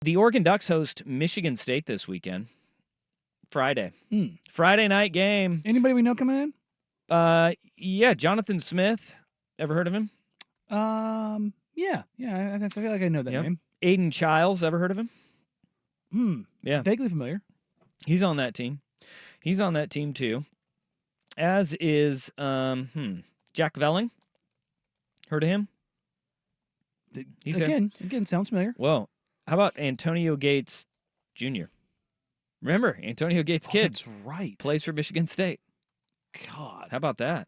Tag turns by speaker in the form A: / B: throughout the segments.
A: The Oregon Ducks host Michigan State this weekend. Friday. Friday night game.
B: Anybody we know coming in?
A: Yeah, Jonathan Smith. Ever heard of him?
B: Yeah. I feel like I know that name.
A: Aiden Childs. Ever heard of him? Yeah.
B: Vaguely familiar.
A: He's on that team. He's on that team too. As is Jack Velling. Heard of him?
B: Again, sounds familiar.
A: Well, how about Antonio Gates Jr.? Remember, Antonio Gates' kid.
B: That's right.
A: Plays for Michigan State.
B: God.
A: How about that?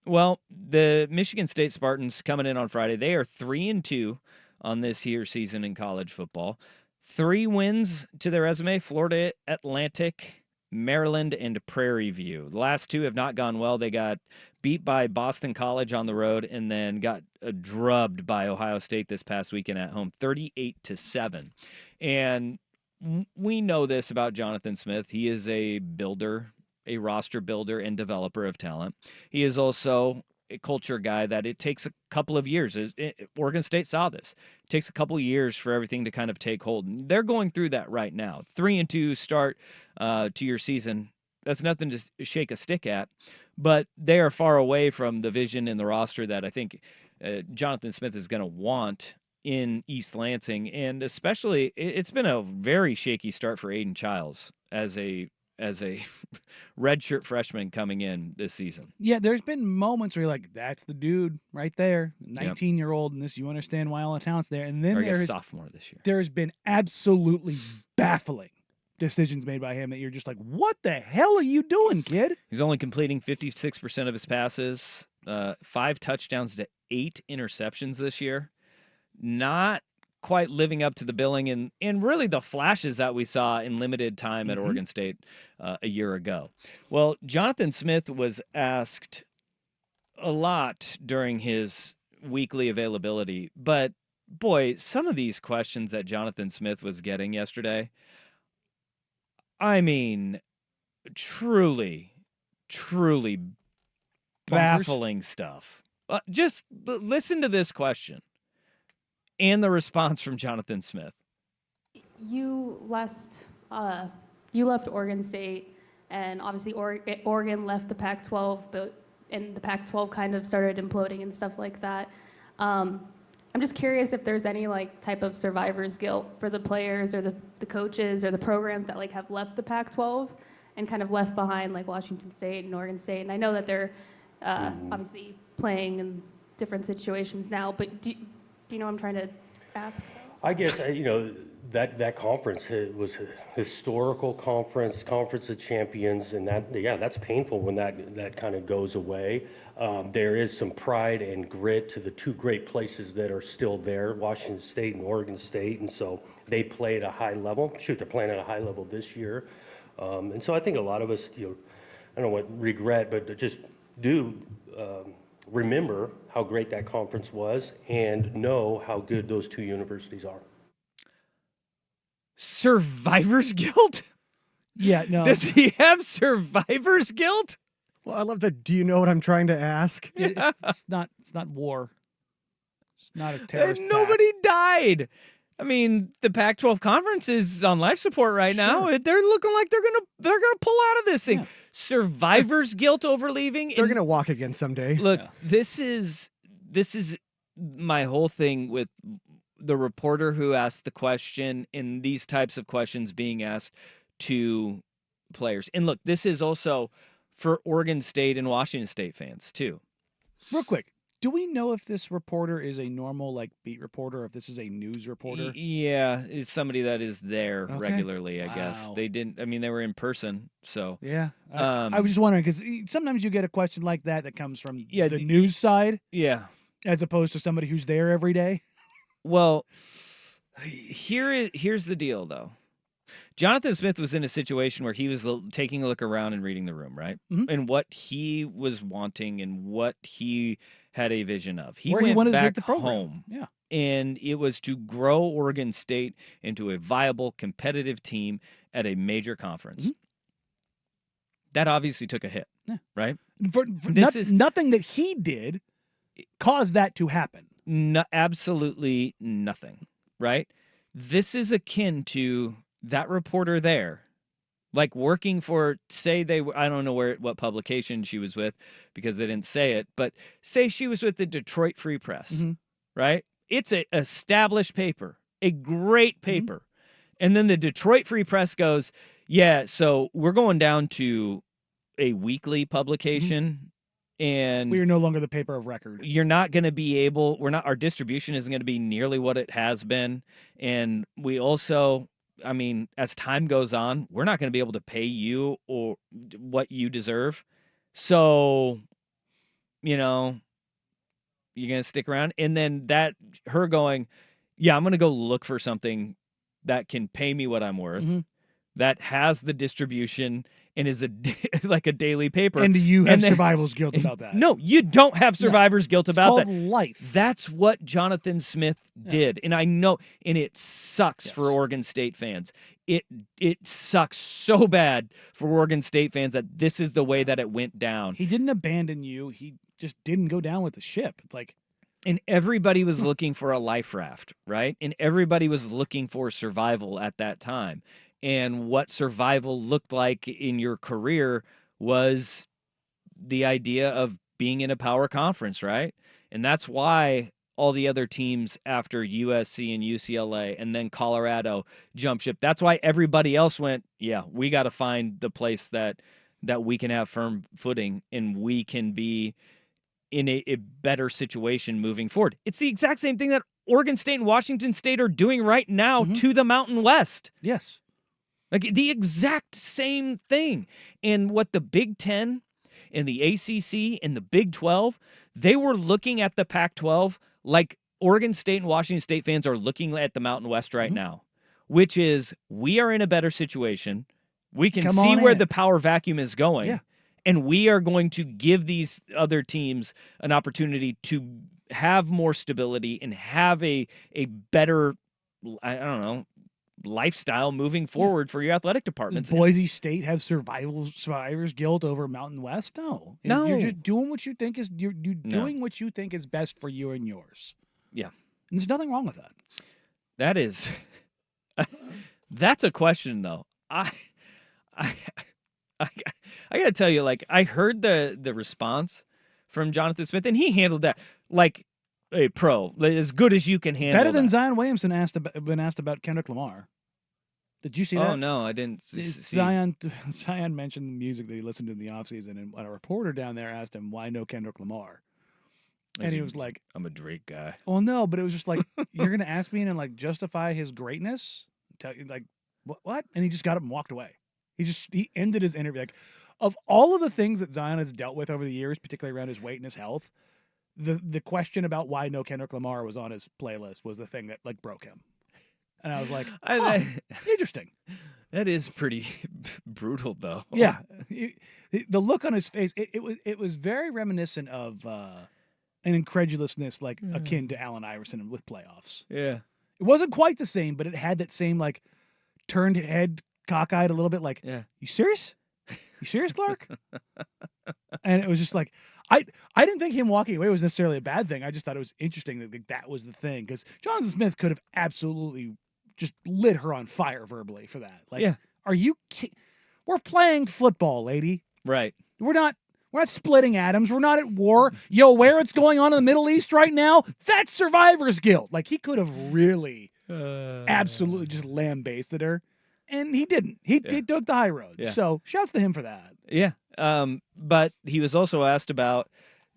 A: Well, the Michigan State Spartans coming in on Friday. They are 3-2 on this here season in college football. 3 wins to their resume: Florida Atlantic, Maryland, and Prairie View. The last 2 have not gone well. They got beat by Boston College on the road and then got drubbed by Ohio State this past weekend at home, 38-7. And we know this about Jonathan Smith. He is a builder, a roster builder and developer of talent. He is also a culture guy that it takes a couple of years. Oregon State saw this. It takes a couple of years for everything to kind of take hold. And they're going through that right now. 3-2 start to your season. That's nothing to shake a stick at. But they are far away from the vision in the roster that I think Jonathan Smith is going to want in East Lansing. And especially, it's been a very shaky start for Aiden Childs as a redshirt freshman coming in this season.
B: Yeah, there's been moments where you're like, that's the dude right there, 19-year-old, and this, you understand why all the talent's there. And then there's
A: sophomore this year.
B: There's been absolutely baffling decisions made by him that you're just like, what the hell are you doing, kid?
A: He's only completing 56% of his passes, 5 touchdowns to 8 interceptions this year. Not quite living up to the billing and really the flashes that we saw in limited time at Oregon State a year ago. Well, Jonathan Smith was asked a lot during his weekly availability, but boy, some of these questions that Jonathan Smith was getting yesterday, I mean, truly baffling stuff. Just listen to this question and the response from Jonathan Smith.
C: You left Oregon State, and obviously Oregon left the Pac-12, and the Pac-12 kind of started imploding and stuff like that. I'm just curious if there's any type of survivor's guilt for the players or the coaches or the programs that have left the Pac-12 and kind of left behind Washington State and Oregon State. And I know that they're obviously playing in different situations now, but do you know what I'm trying to ask?
D: I guess, that conference was a historical conference of champions, and that's painful when that kind of goes away. There is some pride and grit to the 2 great places that are still there, Washington State and Oregon State, and so they play at a high level. They're playing at a high level this year. And so I think a lot of us, I don't know what regret, but just do remember how great that conference was and know how good those 2 universities are.
A: Survivor's guilt?
B: Yeah, no.
A: Does he have survivor's guilt?
E: Well, I love that. Do you know what I'm trying to ask?
B: It's not war. It's not a terrorist attack.
A: Nobody died. I mean, the Pac-12 conference is on life support right now. They're looking like they're gonna pull out of this thing. Yeah. Survivor's guilt over leaving.
E: They're gonna walk again someday.
A: Look, this is my whole thing with the reporter who asked the question and these types of questions being asked to players. And look, this is also for Oregon State and Washington State fans too.
B: Real quick, do we know if this reporter is a normal beat reporter, or if this is a news reporter?
A: Yeah, it's somebody that is there regularly, I guess. They were in person, so.
B: Yeah. I was just wondering, because sometimes you get a question like that comes from the news side.
A: Yeah.
B: As opposed to somebody who's there every day.
A: Well, here's the deal, though. Jonathan Smith was in a situation where he was taking a look around and reading the room, right? Mm-hmm. And what he was wanting and what he had a vision of. He went back home.
B: Yeah.
A: And it was to grow Oregon State into a viable, competitive team at a major conference. Mm-hmm. That obviously took a hit, right?
B: Nothing that he did caused that to happen.
A: No, absolutely nothing, right? this is akin to that reporter there, like working for, say I don't know what publication she was with because they didn't say it, but say she was with the Detroit Free Press, right? It's a established paper, a great paper. And then the Detroit Free Press goes, yeah, so we're going down to a weekly publication and
B: We are no longer the paper of record.
A: you're not going to be able, our distribution isn't going to be nearly what it has been. And we also, I mean, as time goes on, we're not going to be able to pay you or what you deserve. So, you're going to stick around. And then her going, yeah, I'm going to go look for something that can pay me what I'm worth, that has the distribution and is like a daily paper.
B: And do you have survivor's guilt about that?
A: No, you don't have survivor's guilt about
B: it's
A: that.
B: called life.
A: That's what Jonathan Smith did. And I know, and it sucks for Oregon State fans. It sucks so bad for Oregon State fans that this is the way that it went down.
B: He didn't abandon you. He just didn't go down with the ship. It's like,
A: and everybody was looking for a life raft, right? And everybody was looking for survival at that time. And what survival looked like in your career was the idea of being in a power conference, right? And that's why all the other teams after USC and UCLA and then Colorado jumped ship. That's why everybody else went, yeah, we got to find the place that we can have firm footing and we can be in a better situation moving forward. It's the exact same thing that Oregon State and Washington State are doing right now to the Mountain West.
B: yes.
A: Like the exact same thing. And what the Big Ten and the ACC and the Big 12, they were looking at the Pac-12 like Oregon State and Washington State fans are looking at the Mountain West right now, which is we are in a better situation. We can see where the power vacuum is going.
B: Yeah.
A: And we are going to give these other teams an opportunity to have more stability and have a better, I don't know, lifestyle moving forward for your athletic departments.
B: Does Boise State have survivor's guilt over Mountain West? No.
A: No.
B: You're just doing what you think is doing what you think is best for you and yours.
A: Yeah.
B: And there's nothing wrong with that.
A: That is that's a question though. I gotta tell you, like, I heard the response from Jonathan Smith, and he handled that like a pro, as good as you can handle.
B: Better than
A: that.
B: Zion Williamson been asked about Kendrick Lamar. Did you see that?
A: Oh no, I didn't.
B: Zion mentioned the music that he listened to in the offseason, and a reporter down there asked him why no Kendrick Lamar, and he was like,
A: "I'm a Drake guy."
B: Well, no, but it was just like you're gonna ask me and like justify his greatness, tell you like what? And he just got up and walked away. He ended his interview like, of all of the things that Zion has dealt with over the years, particularly around his weight and his health, the question about why no Kendrick Lamar was on his playlist was the thing that like broke him. And I was like, interesting.
A: That is pretty brutal, though.
B: Yeah, the look on his face, it was very reminiscent of an incredulousness like akin to Allen Iverson with playoffs.
A: Yeah,
B: it wasn't quite the same, but it had that same like turned head, cockeyed a little bit, like, you serious? You serious, Clark? And it was just like, I didn't think him walking away was necessarily a bad thing. I just thought it was interesting that that was the thing, because Jonathan Smith could have absolutely just lit her on fire verbally for that. Like, are you kidding? We're playing football, lady.
A: Right.
B: We're not splitting atoms. We're not at war. Yo, where it's going on in the Middle East right now, that's survivor's guilt. Like, he could have really absolutely just lambasted her. And he didn't. He took the high road.
A: Yeah.
B: So shouts to him for that.
A: Yeah. But he was also asked about,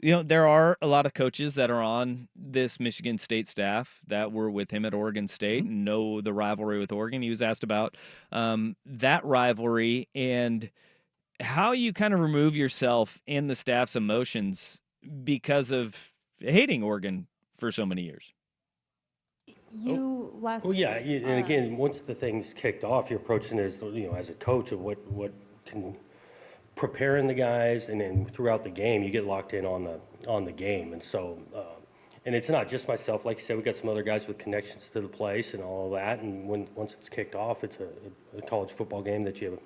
A: there are a lot of coaches that are on this Michigan State staff that were with him at Oregon State and know the rivalry with Oregon. He was asked about that rivalry and how you kind of remove yourself and the staff's emotions because of hating Oregon for so many years.
D: Well, yeah, and again, once the thing's kicked off, you're approaching it as, as a coach of what can preparing the guys, and then throughout the game, you get locked in on the game, and so, and it's not just myself, like you said, we got some other guys with connections to the place and all of that, and once it's kicked off, it's a college football game that you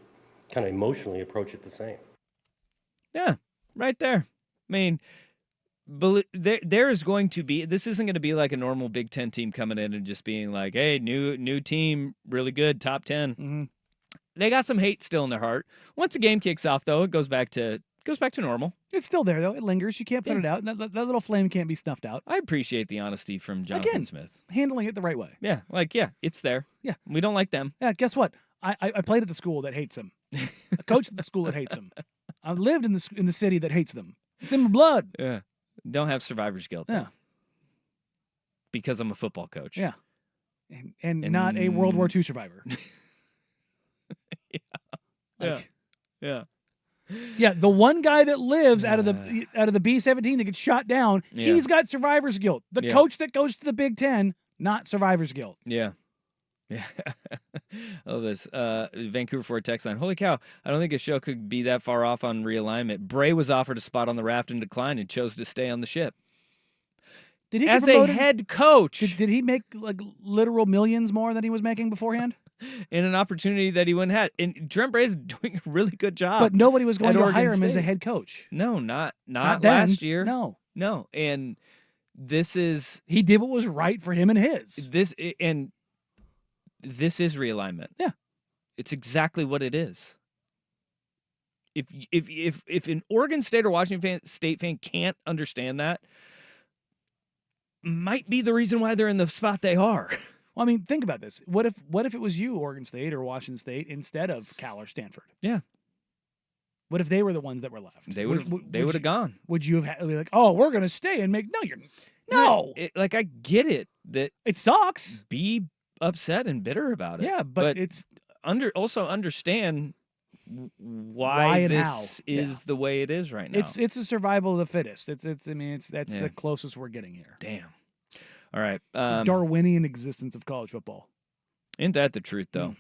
D: kind of emotionally approach it the same.
A: Yeah, right there. I mean, there is going to be, this isn't going to be like a normal Big Ten team coming in and just being like, hey, new team, really good, top 10.
B: Mm-hmm.
A: They got some hate still in their heart. Once the game kicks off, though, it goes back to normal.
B: It's still there, though. It lingers. You can't put it out. That little flame can't be snuffed out.
A: I appreciate the honesty from Jonathan Smith.
B: Handling it the right way.
A: Yeah, it's there.
B: Yeah.
A: We don't like them.
B: Yeah, guess what? I played at the school that hates them. I coached at the school that hates them. I lived in the city that hates them. It's in my blood.
A: Yeah. Don't have survivor's guilt, though.
B: Yeah.
A: Because I'm a football coach.
B: Yeah. And not a World War II survivor.
A: Yeah.
B: Yeah, the one guy that lives out of the B-17 that gets shot down, he's got survivor's guilt. The coach that goes to the Big Ten, not survivor's guilt.
A: Yeah. Yeah. Oh, this Vancouver Ford text line. Holy cow. I don't think a show could be that far off on realignment. Bray was offered a spot on the raft and declined and chose to stay on the ship.
B: Did he
A: as a head coach?
B: Did he make like literal millions more than he was making beforehand?
A: In an opportunity that he wouldn't have. And Trent Bray is doing a really good job.
B: But nobody was going to
A: Oregon
B: hire him
A: State.
B: as a head coach.
A: No, not
B: then.
A: last year.
B: No.
A: And this is
B: he did what was right for him and his.
A: This is realignment.
B: Yeah.
A: It's exactly what it is. If an Oregon State or Washington State fan can't understand that, might be the reason why they're in the spot they are.
B: Well, I mean, think about this. What if it was you, Oregon State or Washington State, instead of Cal or Stanford?
A: Yeah.
B: What if they were the ones that were left?
A: They would have gone.
B: Would you have be like, oh, we're going to stay and make? No.
A: I get it that
B: it sucks.
A: Be upset and bitter about it.
B: Yeah, but it's
A: also understand why
B: and
A: this
B: how.
A: is the way it is right now.
B: It's a survival of the fittest. That's the closest we're getting here.
A: Damn. All right.
B: Darwinian existence of college football.
A: Ain't that the truth, though?